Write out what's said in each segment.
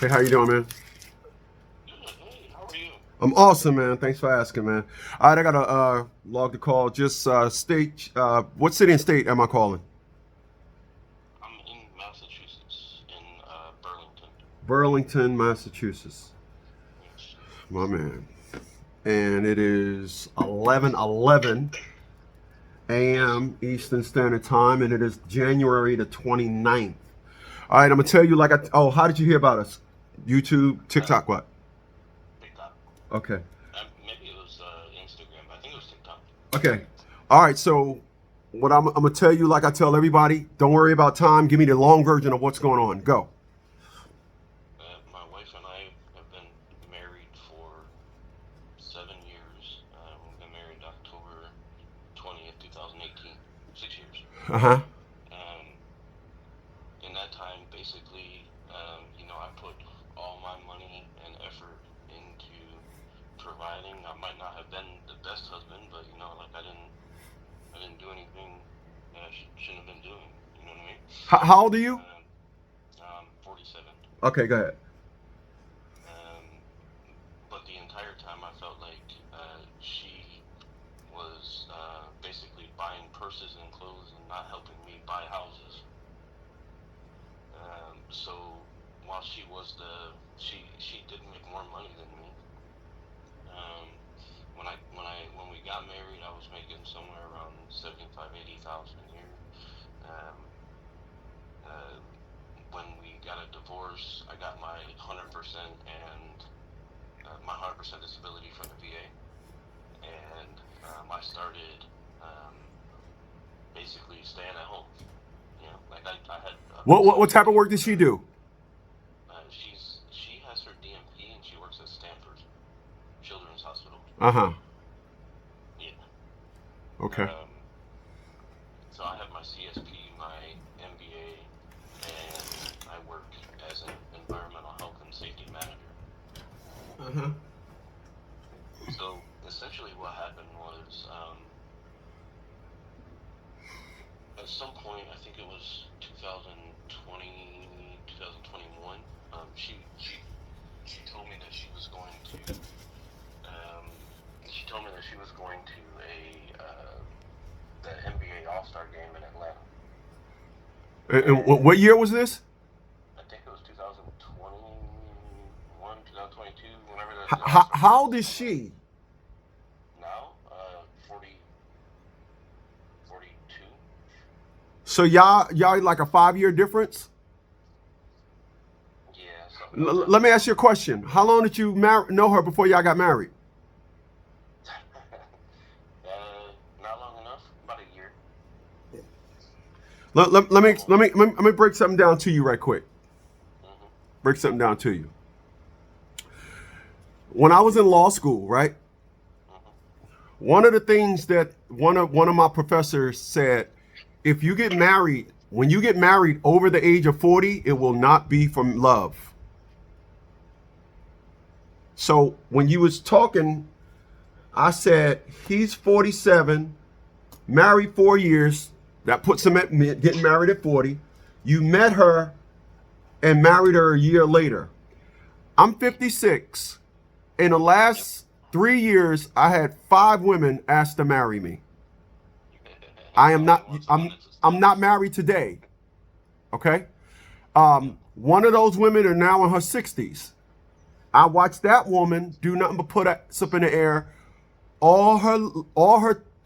Hey, how you doing, man? Hey, how are you? I'm awesome, man. Thanks for asking, man. All right, I gotta log the call. Just state, what city and state am I calling? I'm in Massachusetts, in Burlington. Burlington, Massachusetts. Yes. My man. And it is 11:11 Yes. a.m. Eastern Standard Time, and it is January the 29th. All right, I'm gonna tell you oh, how did you hear about us? YouTube, Uh, TikTok, what? TikTok. Okay. Maybe it was Instagram, but I think it was TikTok. Okay. All right. So, what I'm gonna tell you, like I tell everybody, don't worry about time. Give me the long version of what's going on. Go. My wife and I have been married for 7 years. We've been married October 20th, 2018. 6 years. Uh huh. Um, in that time, basically, I put all my money and effort into providing. I might not have been the best husband, but like I didn't do anything that I shouldn't have been doing. You know what I mean? How old are you? Um, I'm 47. Okay, go ahead. Um, but the entire time I felt like she was basically buying purses and clothes and not helping me buy houses. So while she did make more money than me. Um, when we got married, I was making somewhere around 75, 80,000 a year. Um, uh, when we got a divorce, I got my 100% and my 100% disability from the VA, and I started basically staying at home. Like I had What type of somebody. work did she do? She has her DMP and she works at Stanford Children's Hospital. Uh huh. Yeah. Okay. Um, so I have my CSP, my MBA, and I work as an environmental health and safety manager. Uh huh. So essentially, what happened was at some point, I think it was 2020, 2021. She told me that she was going to. Um, she told me that she was going to the NBA All Star game in Atlanta. And And what year was this? I think it was 2021, 2022, whenever How, the All Star game how was old in is Atlanta. she? Now, 42. So y'all like a 5 year difference? Yeah, something like that. Let me ask you a question. How long did you know her before y'all got married? Not long enough, about a year. Let me break something down to you right quick. Hmm. Break something down to you. When I was in law school, right? Hmm. One of the things that one of my professors said, if you get married, when you get married over the age of 40, it will not be from love. So when you was talking, I said he's 47, married 4 years. That puts him at getting married at 40. You met her and married her a year later. I'm 56. In the Yep. last 3 years, I had 5 women ask to marry me. I am Nobody not. wants a I'm. mental I'm not status. married today. Okay. Yep. One of those women are now in her 60s. I watched that woman do nothing but put us up in the air all her,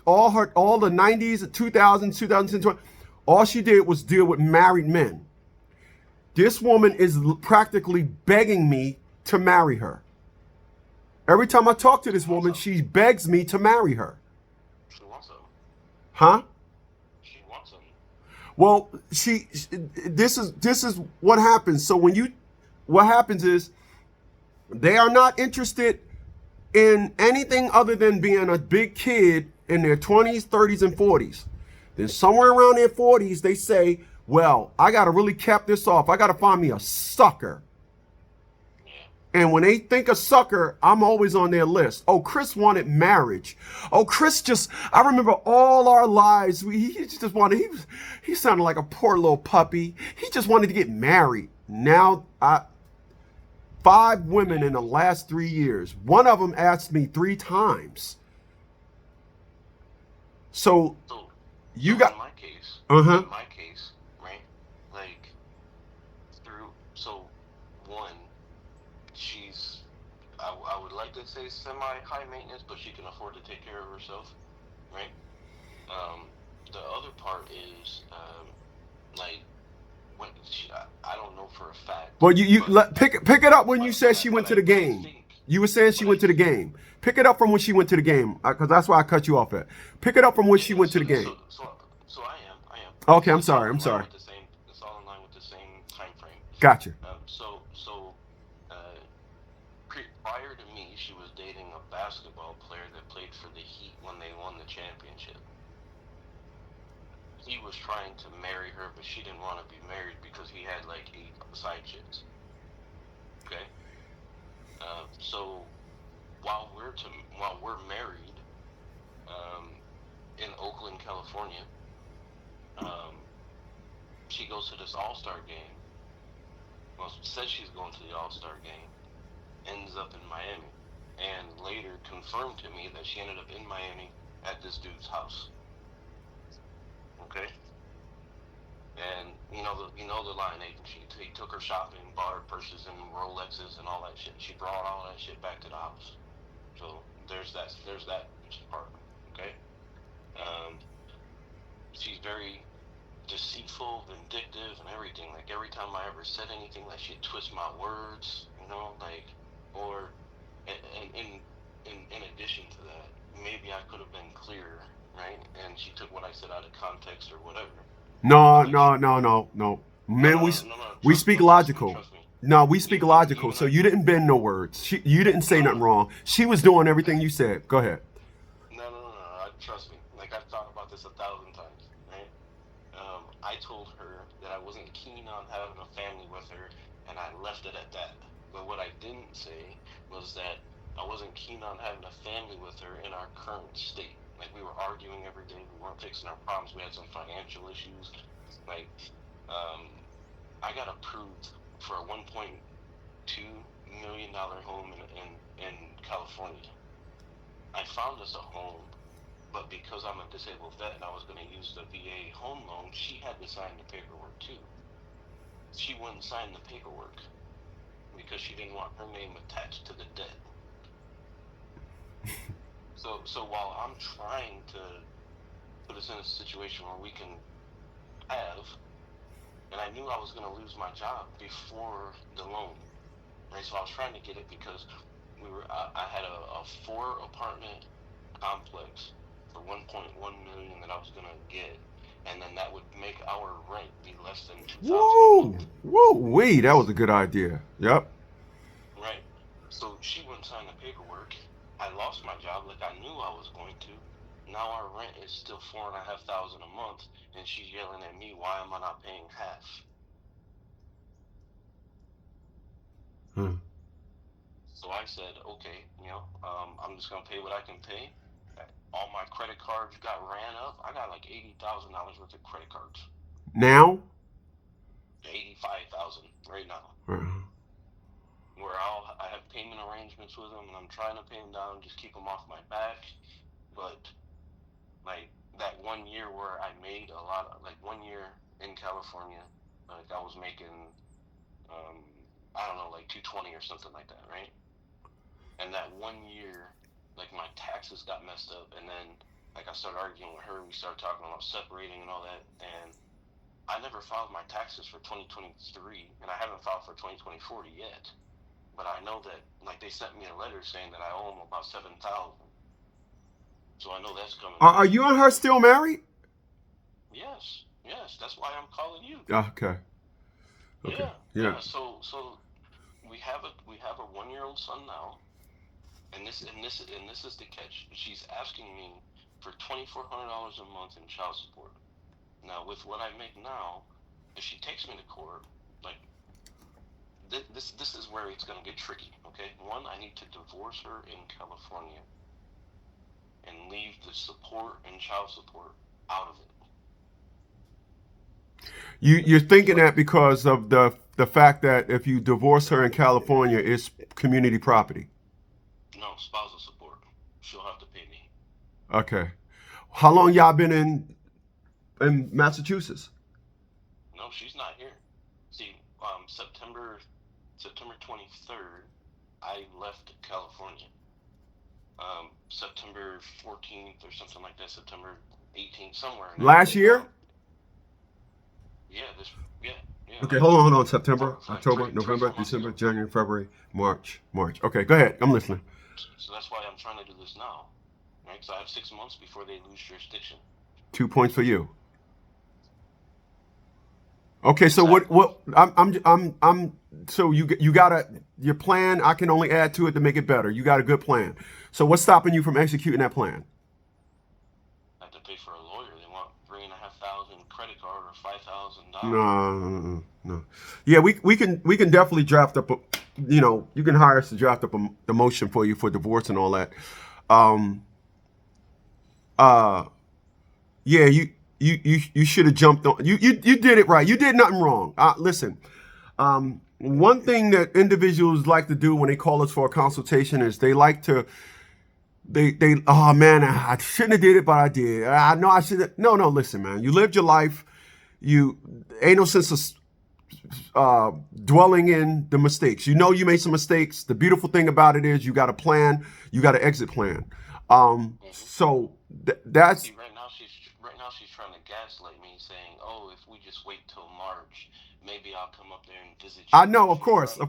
all her, all the 90s, 2000s, 2010. All she did was deal with married men. This woman is practically begging me to marry her. Every time I talk to She this wants woman, some. she begs me to marry her. She wants some. Huh? She wants some. Well, this is what happens. So what happens is they are not interested in anything other than being a big kid in their 20s, 30s, and 40s. Then somewhere around their 40s, they say, well, I got to really cap this off. I got to find me a sucker. Yeah. And when they think of sucker, I'm always on their list. Oh, Chris wanted marriage. Oh, I remember all our lives, he just wanted, he sounded like a poor little puppy. He just wanted to get married. Now, 5 women in the last 3 years. One of them asked me 3 times. So So, you in got, my case, uh-huh. right? Like so one, she's, I would like to say semi high maintenance, but she can afford to take care of herself, right? The other part is, like, when I don't know for a fact, Well, you but let pick it up when you said she went to the but I game. think, You were saying she but I went to the game. Pick it up from when she went to the game, because that's why I cut you off at. Pick it up from when she yeah, went to the game. so I am. Okay, I'm It's all sorry. I'm in line sorry. with the same. It's all in line with the same time frame. Gotcha. Uh, prior to me, she was dating a basketball player that played for the Heat when they won the championship. He was trying to marry her, but she didn't want to be married because he had like 8 side chicks. Okay, so while we're married, um, in Oakland, California, um, she goes to this All-Star game. Well, says she's going to the All-Star game, ends up in Miami, and later confirmed to me that she ended up in Miami at this dude's house. Okay, and the line. He took her shopping, bought her purses and Rolexes and all that shit. She brought all that shit back to the house. So there's that part. Okay, um, she's very deceitful, vindictive, and everything. Like every time I ever said anything, like she'd twist my words, like, or in addition to that, maybe I could have been clearer, right? And she took what I said out of context or whatever. But No, like she, no, no, no, no. no, Man, no, no, no, no, we trust, speak no, trust me, logical. trust me. No, we speak You logical. and So I, you didn't bend no words. You didn't say no, nothing no, wrong. She was doing everything you said. Go ahead. no. Trust me. Like I've thought about this 1,000 times, right? I told her that I wasn't keen on having a family with her, and I left it at that. But what I didn't say was that I wasn't keen on having a family with her in our current state. Like we were arguing every day, we weren't fixing our problems, we had some financial issues. Like, I got approved for a $1.2 million home in California. I found us a home, but because I'm a disabled vet and I was going to use the VA home loan, she had to sign the paperwork too. She wouldn't sign the paperwork because she didn't want her name attached to the debt. So while I'm trying to put us in a situation where we can have, and I knew I was going to lose my job before the loan, right? So I was trying to get it because I had a 4 apartment complex for 1.1 million that I was gonna get, and then that would make our rent be less than 2,000 a Woo, month. woo, wee. That was a good idea. Yep. Right. So she wouldn't sign the paperwork. I lost my job like I knew I was going to. Now our rent is still 4,500 a month, and she's yelling at me, why am I not paying half? Hmm. So I said, okay, I'm just gonna pay what I can pay. All my credit cards got ran up. I got like $80,000 worth of credit cards. Now? 85,000 right now. Uh-huh. Where I have payment arrangements with them, and I'm trying to pay them down, just keep them off my back. But like that 1 year where I made a lot, like 1 year in California, like I was making, I don't know, like 220 or something like that, right? And that 1 year, like my taxes got messed up, and then like I started arguing with her. We started talking about separating and all that, and I never filed my taxes for 2023, and I haven't filed for 2024 yet. But I know that, like, they sent me a letter saying that I owe them about 7,000. So I know that's coming Are up. you and her still married? Yes. That's why I'm calling you. Okay. Okay. Yeah. Yeah. So we have a 1-year-old son now, and this is the catch. She's asking me for $2,400 a month in child support. Now, with what I make now, if she takes me to court, like this is where it's gonna get tricky. Okay, one, I need to divorce her in California and leave the support and child support out of it. You're thinking But that because of the the fact that if you divorce her in California, it's community property. No, spousal support. She'll have to pay me. Okay. How long y'all been in Massachusetts? No, she's not here. See, September 23rd, I left California. September 14th or something like that. September 18th, somewhere. Last year? Yeah, yeah. Okay, Like, hold on. September, like October, three, November, 4 months December, ago. January, February, March. Okay, go ahead. I'm listening. So that's why I'm trying to do this now, right? So I have 6 months before they lose jurisdiction. 2 points for you. Okay, so Exactly. what I'm so you got your plan. I can only add to it to make it better. You got a good plan. So what's stopping you from executing that plan? I have to pay for a lawyer. They want $3,500 credit card or $5,000. No. Yeah, we can definitely draft up a, you can hire us to draft up the motion for you for divorce and all that. Yeah, you should have jumped on. You did it right. You did nothing wrong. Listen, one thing that individuals like to do when they call us for a consultation is they like to they oh man, I shouldn't have did it, but I did. I know I should have. No, listen, man. You lived your life. You ain't no sense of dwelling in the mistakes. You know you made some mistakes. The beautiful thing about it is you got a plan. You got an exit plan. So that's. See, right now she's trying to gaslight me, saying, "Oh, if we just wait till March, maybe I'll come up there and visit you." I know, of course. All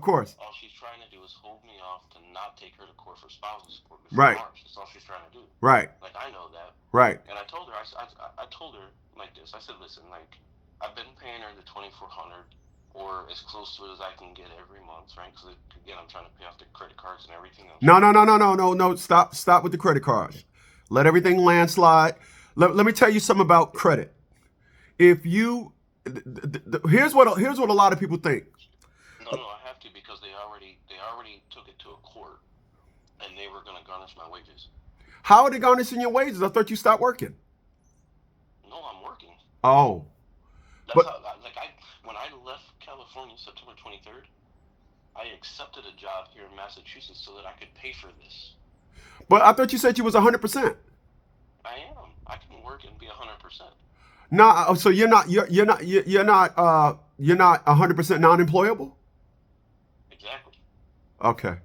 she's trying to do is hold me off to not take her to court for spousal support before Right. March. That's all she's trying to do. Right. Like, I know that. Right. And I told her, I told her like this. I said, listen, like, I've been paying her the $2,400 or as close to it as I can get every month, right? Because again, I'm trying to pay off the credit cards and everything else. No. Stop with the credit cards. Let everything landslide. Let me tell you something about credit. If you, here's what a lot of people think. No, I have to, because they already took it to a court, and they were gonna garnish my wages. How are they garnishing your wages? I thought you stopped working. No, I'm working. Oh. That's how, when I left California September 23rd, I accepted a job here in Massachusetts so that I could pay for this. But I thought you said you was 100%. I am. I can work and be 100%. No, so you're not 100% non-employable? Exactly. Okay.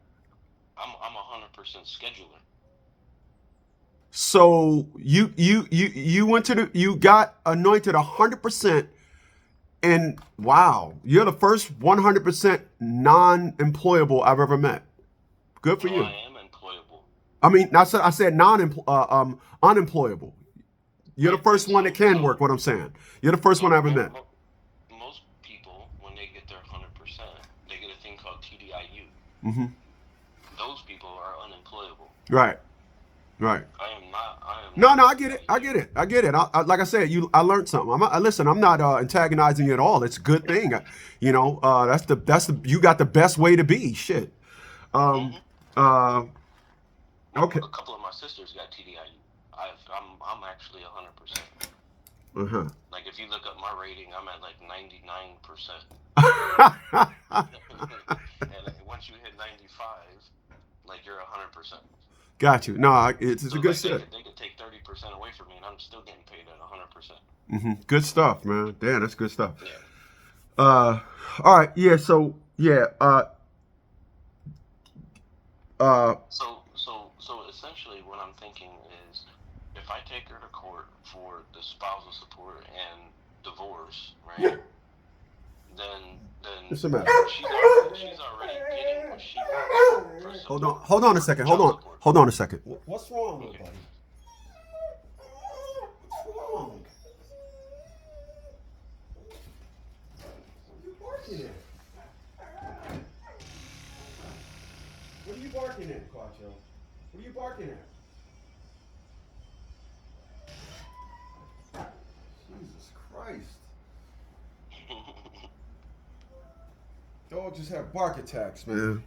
I'm 100% scheduler. So you got anointed 100%, and wow, you're the first 100% non-employable I've ever met. Good for you. I am employable. I mean, I said unemployable. You're the first one that can work. What I'm saying, you're the first one I ever met. Most people, when they get their 100%, they get a thing called TDIU. Mm-hmm. Those people are unemployable. Right. I am not. No, I get it. Like I said, I learned something. I'm not antagonizing you at all. It's a good thing. That's the you got the best way to be. Shit. Okay. A couple of my sisters got TDIU. I'm actually 100%. Uh-huh. Like, if you look up my rating, I'm at like 99%. And once you hit 95, like, you're 100%. Got you. No, it's a good stuff. shit. They could take 30% away from me, and I'm still getting paid at 100%. Mm-hmm. Good stuff, man. Damn, that's good stuff. Yeah. All right. Yeah. So yeah. So essentially, what I'm thinking is, if I take her to court for the spousal support and divorce, right? Then What's the matter? she's already getting what she wants for support. Hold on a second. Hold on a second. What's wrong, Okay. buddy? What's wrong? What are you barking at, Quacho? What are you barking at? Jesus Christ. Dogs just have bark attacks, man.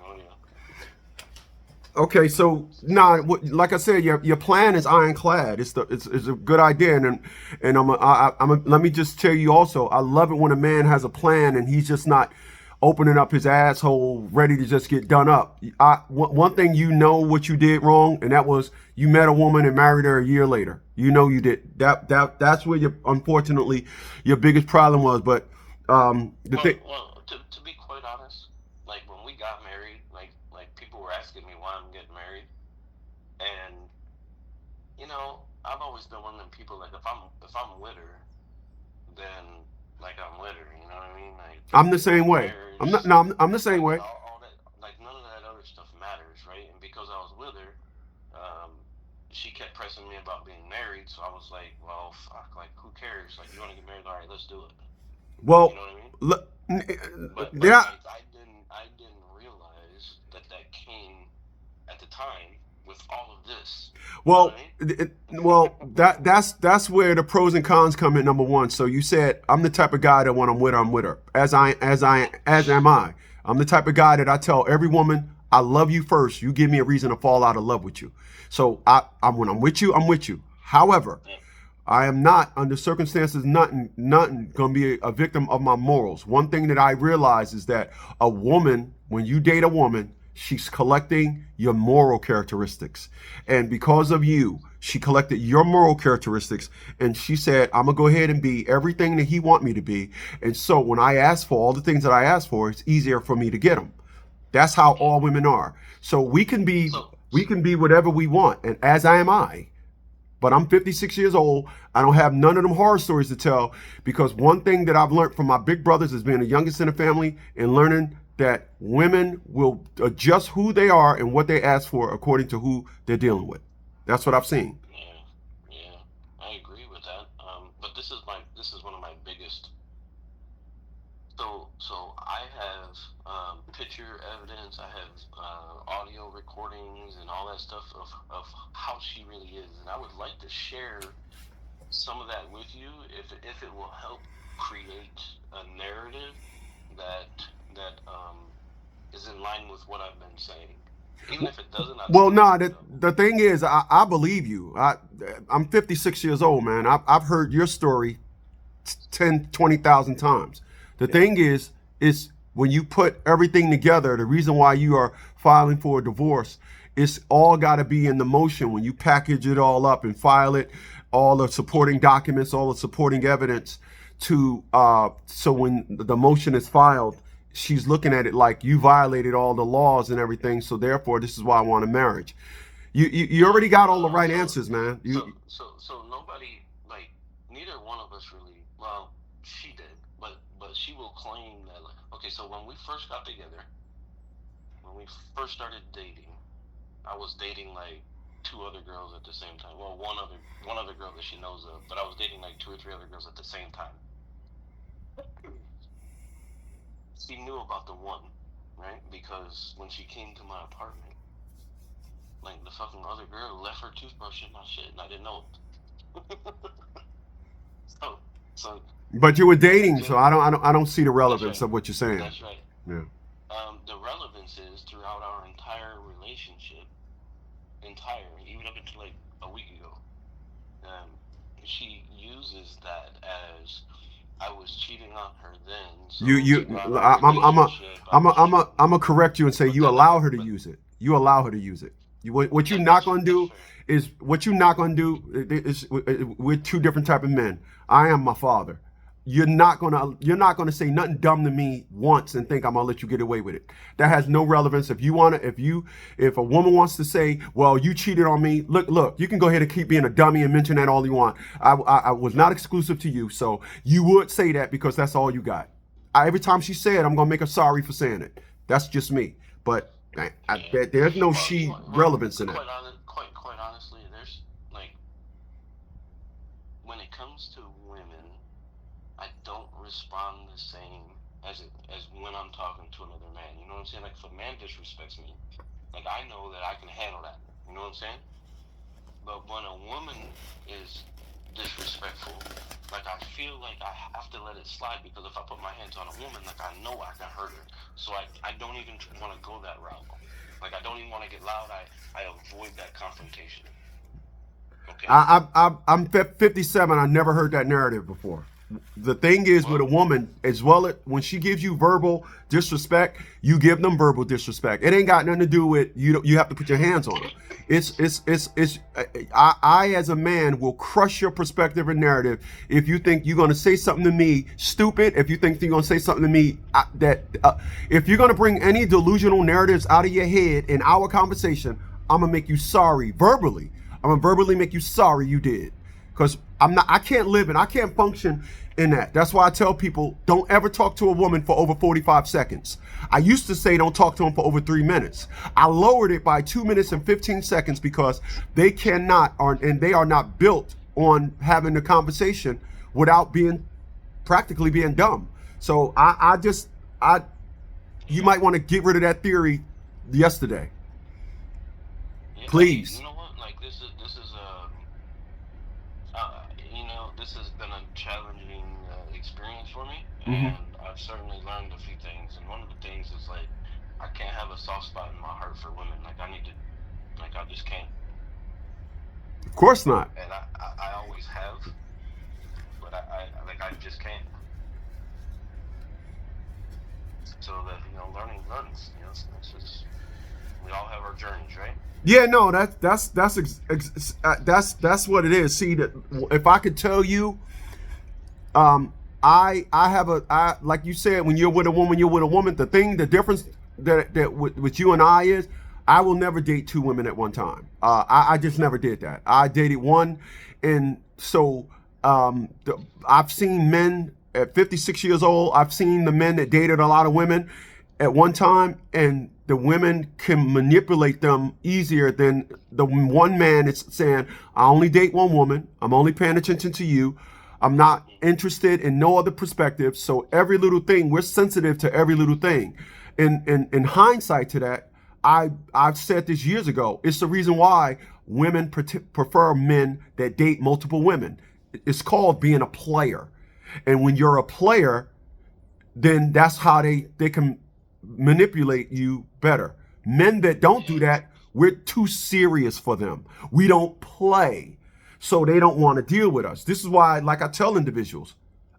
Oh, yeah. Okay, so like I said, your plan is ironclad. It's a good idea, and let me just tell you also, I love it when a man has a plan and he's just not opening up his asshole ready to just get done up. One thing, you know what you did wrong, and that was you met a woman and married her a year later. You know you did that's where unfortunately your biggest problem was. But to be quite honest, like when we got married, like people were asking me why I'm getting married, and I've always been one of them people, like if I'm with her, then like I'm with her, you know what I mean? Like I'm the same way. marriage, I'm not. No, I'm the same way. all that, like none of that other stuff matters, right? And because I was with her, she kept pressing me about being married, so I was like, well, fuck, like who cares? Like you want to get married? All right, let's do it. Well, You know what I mean? But yeah. like, I didn't realize that came at the time with all of this. Well, You know what I mean? that's where the pros and cons come in. Number one, so you said I'm the type of guy that when I'm with her, as am I. I'm the type of guy that I tell every woman, I love you first. You give me a reason to fall out of love with you. So I'm when I'm with you. However, Yeah. I am not, under circumstances, nothing gonna be a victim of my morals. One thing that I realize is that a woman, when you date a woman, she's collecting your moral characteristics. And because of you, she collected your moral characteristics, and she said, I'm gonna go ahead and be everything that he want me to be. And so when I ask for all the things that I ask for, it's easier for me to get them. That's how all women are. So we can be whatever we want, and as I am I. But I'm 56 years old. I don't have none of them horror stories to tell, because one thing that I've learned from my big brothers is being the youngest in the family and learning that women will adjust who they are and what they ask for according to who they're dealing with. That's what I've seen. Yeah, I agree with that. But this is one of my biggest. So I have picture evidence. I have audio recordings and all that stuff of how she really is, and I would like to share some of that with you if it will help create a narrative that is in line with what I've been saying. Even if it doesn't, Well, no, the thing is, I believe you. I'm 56 years old, man. I've heard your story 10, 20,000 times. The thing is when you put everything together, the reason why you are filing for a divorce, it's all got to be in the motion. When you package it all up and file it, all the supporting documents, all the supporting evidence so when the motion is filed, she's looking at it like you violated all the laws and everything. So therefore, this is why I want a marriage. You already got all the right answers, man. So nobody, like, neither one of us really. Well, she did, but she will claim that. Like, okay, so when we first got together, when we first started dating, I was dating like two other girls at the same time. Well, one other girl that she knows of, but I was dating like two or three other girls at the same time. She knew about the one, right? Because when she came to my apartment, like the fucking other girl left her toothbrush in my shit, and I didn't know it. so. But you were dating, so I don't see the relevance of what you're saying. That's right. Yeah. The relevance is throughout our entire relationship, even up until like a week ago, she uses that as I was cheating on her then. So I'm gonna correct you and say you allow her to use it. You allow her to use it. What you're not gonna do is we're two different type of men. I am my father. You're not gonna say nothing dumb to me once and think I'm gonna let you get away with it. That has no relevance. If a woman wants to say, well, you cheated on me, look, you can go ahead and keep being a dummy and mention that all you want. I was not exclusive to you, so you would say that because that's all you got. Every time she said, I'm gonna make her sorry for saying it. That's just me. But there's no relevance in that. Quite honestly, there's like, when it comes to women, I don't respond the same as when I'm talking to another man. You know what I'm saying? Like, if a man disrespects me, like, I know that I can handle that. You know what I'm saying? But when a woman is disrespectful, like, I feel like I have to let it slide, because if I put my hands on a woman, like, I know I can hurt her. So I don't even want to go that route. Like, I don't even want to get loud. I avoid that confrontation. Okay. I'm 57. I never heard that narrative before. The thing is with a woman, as well, when she gives you verbal disrespect, you give them verbal disrespect. It ain't got nothing to do with you. You have to put your hands on her. I as a man will crush your perspective and narrative if you think you're going to say something to me stupid. If you think you're going to say something to me if you're going to bring any delusional narratives out of your head in our conversation, I'm gonna make you sorry verbally. I'm gonna verbally make you sorry you did. Because I can't live and I can't function in that. That's why I tell people, don't ever talk to a woman for over 45 seconds. I used to say don't talk to them for over 3 minutes. I lowered it by 2 minutes and 15 seconds because they they are not built on having a conversation without practically being dumb. So you might want to get rid of that theory yesterday. Yeah, Please. you know what? Like, this is this has been a challenging experience for me, and I've certainly learned a few things. And one of the things is, like, I can't have a soft spot in my heart for women. Like, I just can't. Of course not. And I always have, but I just can't. So that, learning. It's just, we all have our journeys, right? Yeah, no, that's what it is. See, that if I could tell you, I like you said, when you're with a woman, you're with a woman. The difference that with you and I is, I will never date two women at one time. I just never did that. I dated one, and so I've seen men at 56 years old. I've seen the men that dated a lot of women at one time, and the women can manipulate them easier than the one man is saying, I only date one woman. I'm only paying attention to you. I'm not interested in no other perspective. So every little thing, we're sensitive to every little thing. In hindsight to that, I've said this years ago, it's the reason why women prefer men that date multiple women. It's called being a player. And when you're a player, then that's how they can manipulate you better. Men that don't do that, we're too serious for them. We don't play. So they don't want to deal with us. This is why, like I tell individuals,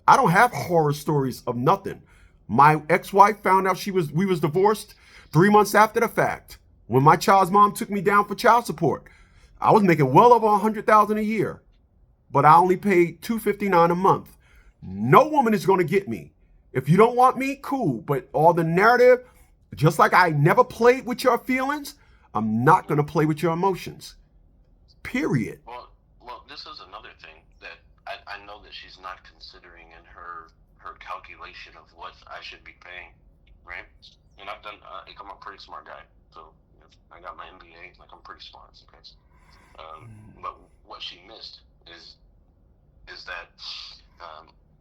I don't have horror stories of nothing. My ex-wife found out we was divorced 3 months after the fact. When my child's mom took me down for child support, I was making well over $100,000 a year, but I only paid $259 a month. No woman is going to get me. If you don't want me, cool. But all the narrative, just like I never played with your feelings, I'm not going to play with your emotions. Period. Well, this is another thing that I know that she's not considering in her calculation of what I should be paying, right? And I've done, I'm a pretty smart guy, so I got my MBA, like, I'm pretty smart, okay? But what she missed is that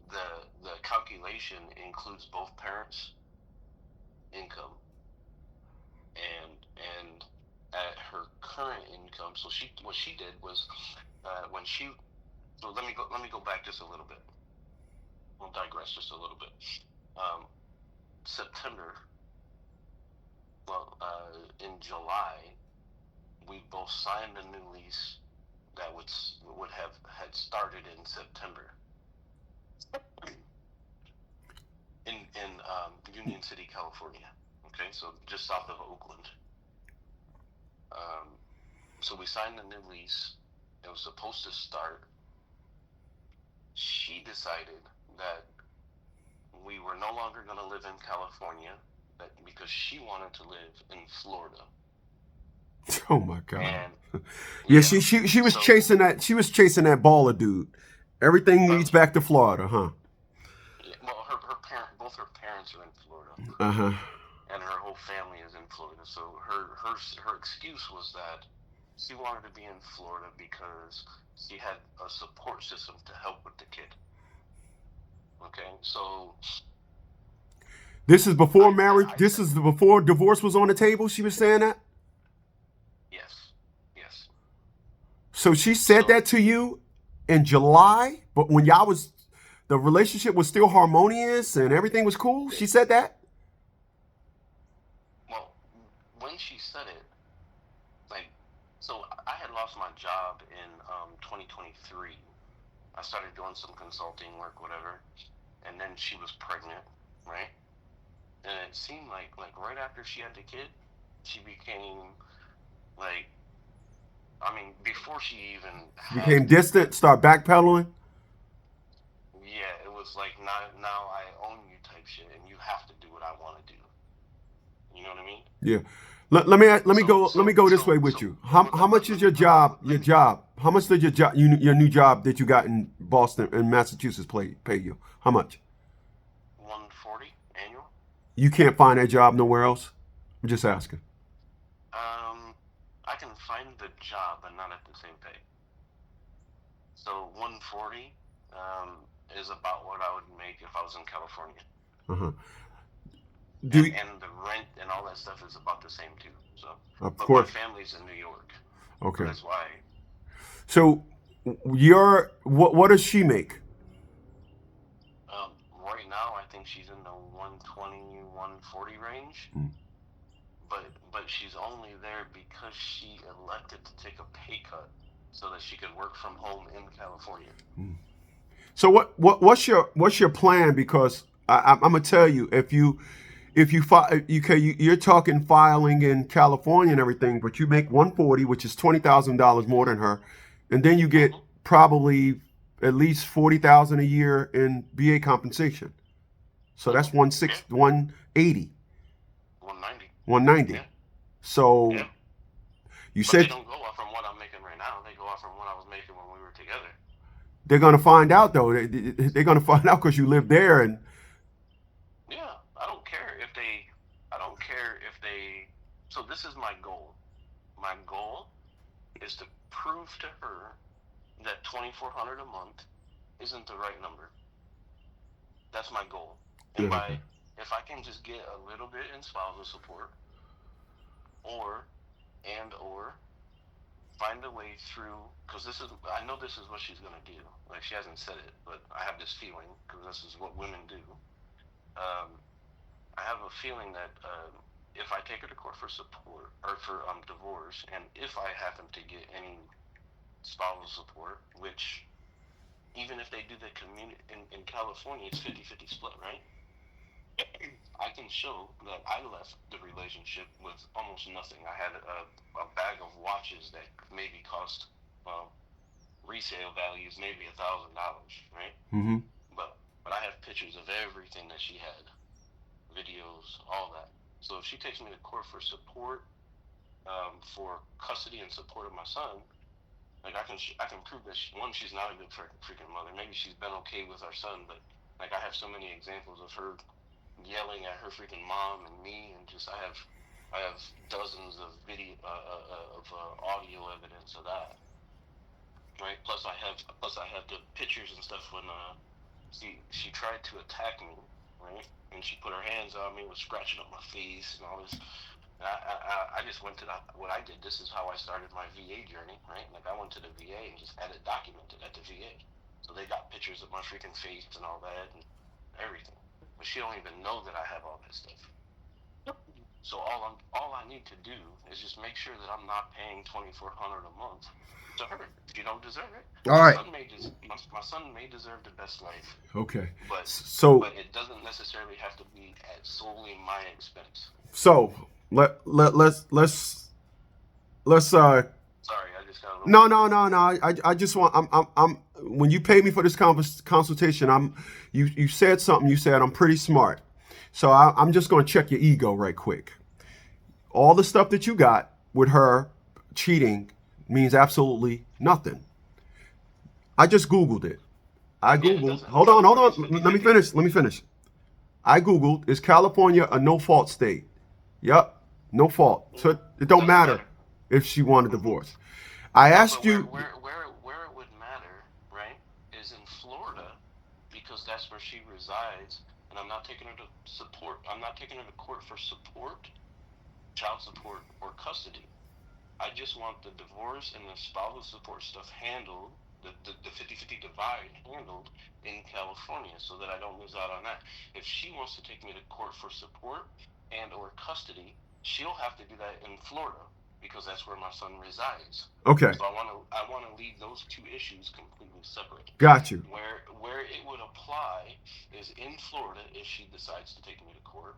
the calculation includes both parents' income, and at her current income. So what she did was so let me go back just a little bit. We'll digress just a little bit. September. In July, we both signed a new lease that would have had started in September. In Union City, California. Okay, so just south of Oakland. So we signed a new lease. It was supposed to start. She decided that we were no longer going to live in California, because she wanted to live in Florida. Oh my God! And, yeah, she was chasing that. She was chasing that baller dude. Everything leads back to Florida, huh? Well, both her parents are in Florida. And her whole family is in Florida. So her excuse was that she wanted to be in Florida because she had a support system to help with the kid. Okay, so this is before marriage. This is before divorce was on the table. She was saying that. Yes. So she said that to you in July, but when the relationship was still harmonious and everything was cool. She said that. Well, when she said it, like, so I had lost my job in 2023. I started doing some consulting work, whatever, and then she was pregnant, right? And it seemed like right after she had the kid, she became like, I mean, before she even Became had, distant, start backpedaling. yeah, it was like now I own you type shit, and you have to do what I want to do. You know what I mean? Yeah. Let me go this way with you. How much is your job? Your job? How much did your new job that you got in Boston and Massachusetts pay you? How much? 140 annual. You can't find that job nowhere else. I'm just asking. I can find the job, but not at the same pay. So 140 is about what I would make if I was in California. Uh-huh. And the rent and all that stuff is about the same too. So, Of but course. my family's in New York. Okay. That's why. So, what does she make? Right now, I think she's in the 120, 140 range. Mm. But she's only there because she elected to take a pay cut so that she could work from home in California. Mm. So what's your plan? Because I'm gonna tell you, if you file, you're talking filing in California and everything, but you make 140, which is $20,000 more than her, and then you get probably at least 40,000 a year in BA compensation. So that's 160, 180, 190. 190. Yeah. So Yeah. you But said they don't go off from what I'm making right now. They go off from what I was making when we were together. they're gonna find out though. They're gonna find out because you live there and. Yeah, I don't care if they. I don't care if they. So this is my goal. My goal is to prove to her that 2,400 a month isn't the right number. That's my goal. And by if I can just get a little bit in spousal support, or find a way through, because I know this is what she's gonna do. Like, she hasn't said it, but I have this feeling, because this is what women do. I have a feeling that if I take her to court for support or for divorce, and if I happen to get any spousal support, which even if they do the community in California, it's 50-50 split, right? I can show that I left the relationship with almost nothing. I had a bag of watches that maybe cost resale values maybe $1,000, right? Mm-hmm. But I have pictures of everything that she had, videos, all that. So if she takes me to court for support, for custody and support of my son, like I can prove that she's not a good freaking mother. Maybe she's been okay with our son, but like I have so many examples of her yelling at her freaking mom and me, and just I have dozens of video of audio evidence of that. Right. Plus I have the pictures and stuff when she tried to attack me, right? And she put her hands on me, was scratching up my face and all this. I just went to what I did. This is how I started my VA journey, right? Like I went to the VA and just had it documented at the VA. So they got pictures of my freaking face and all that and everything. But she don't even know that I have all that stuff. So all I need to do is just make sure that I'm not paying 2,400 a month to her. She don't deserve it. All right. My son may deserve the best life. Okay. But So it doesn't necessarily have to be at solely my expense. So let's Sorry, I just got a little. No. I just want I'm when you pay me for this consultation, you said something. You said I'm pretty smart, so I'm just going to check your ego right quick. All the stuff that you got with her cheating means absolutely nothing. I just Googled it. Hold on. Let me finish. I Googled, is California a no-fault state? Yep, no fault. So it don't matter if she wanted a divorce. I asked you. Where it would matter, right, is in Florida, because that's where she resides, and I'm not taking her to support. I'm not taking her to court for support, child support, or custody. I just want the divorce and the spousal support stuff handled, the 50-50 divide handled in California, so that I don't lose out on that. If she wants to take me to court for support and or custody, she'll have to do that in Florida because that's where my son resides. Okay. So I want to leave those two issues completely separate. Got you. Where it would apply is in Florida if she decides to take me to court.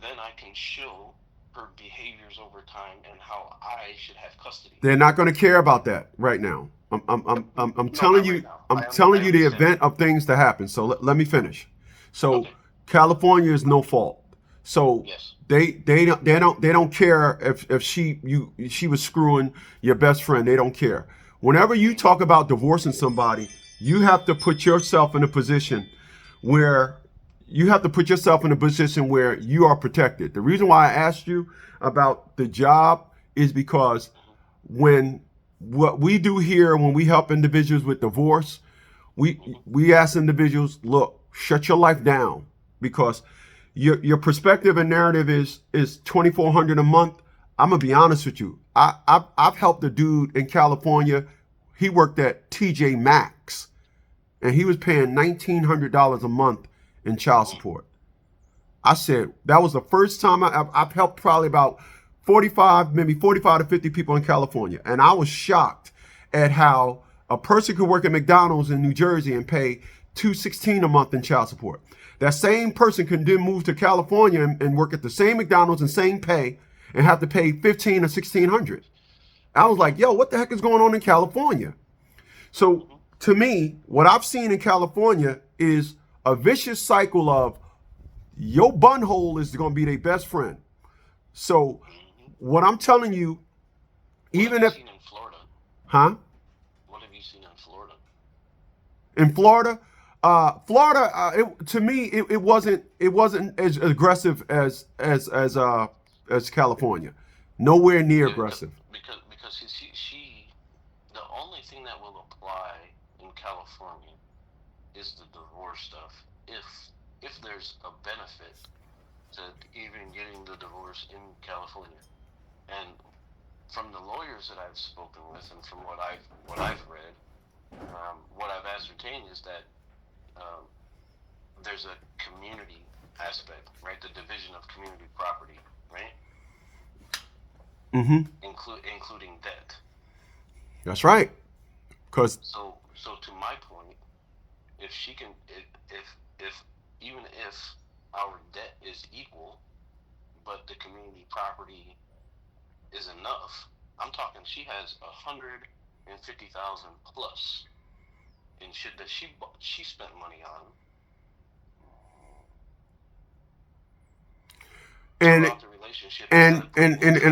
Then I can show her behaviors over time and how I should have custody. They're not going to care about that right now. I'm telling you, right now. I'm I telling you the understand. event of things to happen. So let me finish. So Okay. California is no fault. So Yes. they don't care if she was screwing your best friend. They don't care. Whenever you talk about divorcing somebody, you have to put yourself in a position where you are protected. The reason why I asked you about the job is because when what we do here when we help individuals with divorce, we ask individuals, look, shut your life down because your perspective and narrative is $2,400 a month. I'm gonna be honest with you. I've helped a dude in California. He worked at TJ Maxx, and he was paying $1,900 a month in child support. I said that was the first time I've helped probably about 45 to 50 people in California, and I was shocked at how a person could work at McDonald's in New Jersey and pay $216 a month in child support. That same person can then move to California and work at the same McDonald's and same pay and have to pay $1,500 or $1,600. I was like, yo, what the heck is going on in California? So to me, what I've seen in California is a vicious cycle of your bunhole is going to be their best friend. So what I'm telling you, even if, seen in Florida? huh? What have you seen in Florida? In Florida, to me, it wasn't as aggressive as California. Nowhere near aggressive. Because she the only thing that will apply in California is the divorce stuff. If there's a benefit to even getting the divorce in California, and from the lawyers that I've spoken with and from what I've read, what I've ascertained is that there's a community aspect, right? The division of community property, right? Mm-hmm. Including debt. That's right. Because so to my point, if she can, if even if our debt is equal, but the community property is enough, I'm talking she has 150,000 plus in shit that she spent money on. And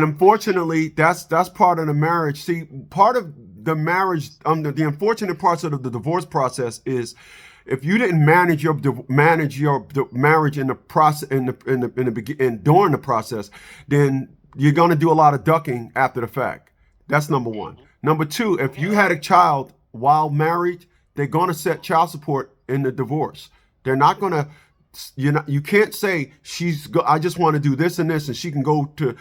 unfortunately, that's part of the marriage. See, part of the marriage, the unfortunate parts of the divorce process is if you didn't manage your marriage in the process during the process, then you're going to do a lot of ducking after the fact. That's number one. Number two, if you had a child while married, they're going to set child support in the divorce. They're not going to. You can't say I just want to do this and this, and she can go to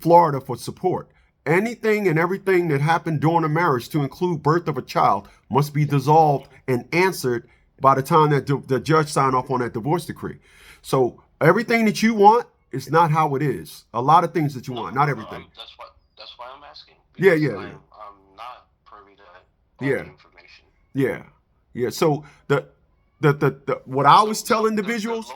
Florida for support. Anything and everything that happened during a marriage, to include birth of a child, must be dissolved and answered by the time that the judge signed off on that divorce decree. So everything that you want is not how it is. A lot of things that you want, not everything. That's why I'm asking. Yeah. I'm not privy to all the information. Yeah. So what I always tell individuals.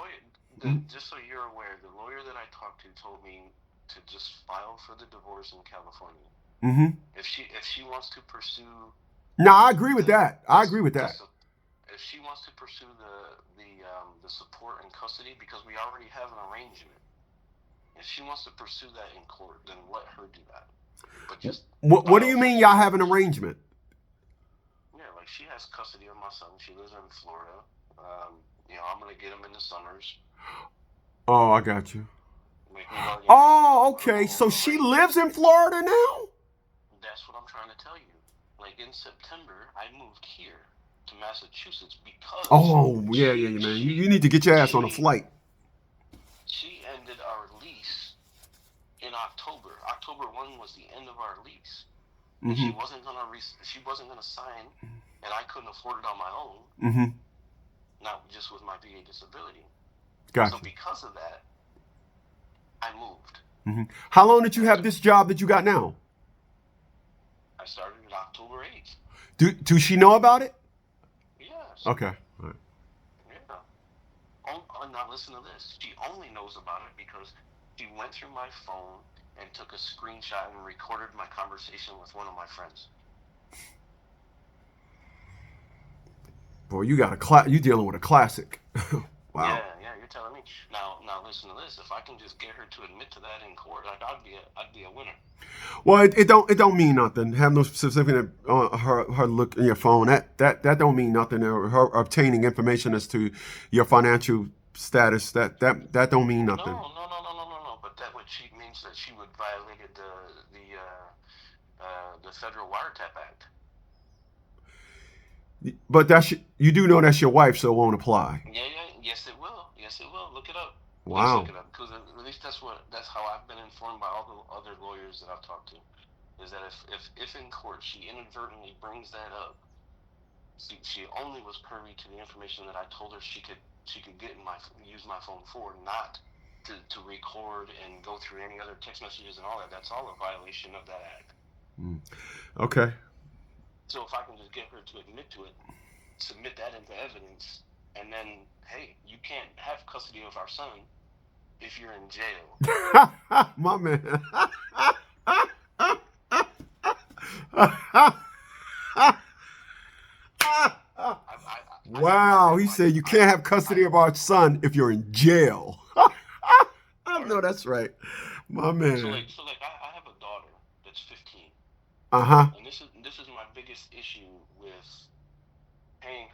Just so you're aware, the lawyer that I talked to told me to just file for the divorce in California. Mm-hmm. If she wants to pursue. No, I agree with that. If she wants to pursue the support and custody, because we already have an arrangement. If she wants to pursue that in court, then let her do that. But just what do you mean y'all have an arrangement? Yeah, like she has custody of my son. She lives in Florida. I'm gonna get him in the summers. Oh, I got you. Oh, okay. So she lives in Florida now? That's what I'm trying to tell you. Like in September, I moved here to Massachusetts because. Oh, yeah, man. You need to get your ass on a flight. She ended our lease in October. October 1 was the end of our lease. And she wasn't gonna sign, and I couldn't afford it on my own. Mm-hmm. Not just with my VA disability. Gotcha. So because of that, I moved. How long did you have this job that you got now? I started in October 8th. Does she know about it? Yes. Okay. All right. Yeah. Oh, now listen to this. She only knows about it because she went through my phone and took a screenshot and recorded my conversation with one of my friends. Boy, you dealing with a classic. Wow. Yeah, you're telling me. Now listen to this. If I can just get her to admit to that in court, I'd be a winner. Well, it don't mean nothing. Have no specific her look in your phone. That don't mean nothing. Or her obtaining information as to your financial status. That don't mean nothing. No. But that would she means that she would violated the Federal Wiretap Act. But you do know that's your wife, so it won't apply. Yeah, yes it will. Look it up. Please Wow. look it up, because at least that's how I've been informed by all the other lawyers that I've talked to. Is that if in court she inadvertently brings that up, she only was privy to the information that I told her she could use my phone for, not to record and go through any other text messages and all that. That's all a violation of that act. Okay. So if I can just get her to admit to it, submit that into evidence, and then, hey, you can't have custody of our son if you're in jail. My man. Wow, he said you can't have custody of our son if you're in jail. I know that's right. My man. So I have a daughter that's 15. Uh-huh. And this is my biggest issue with paying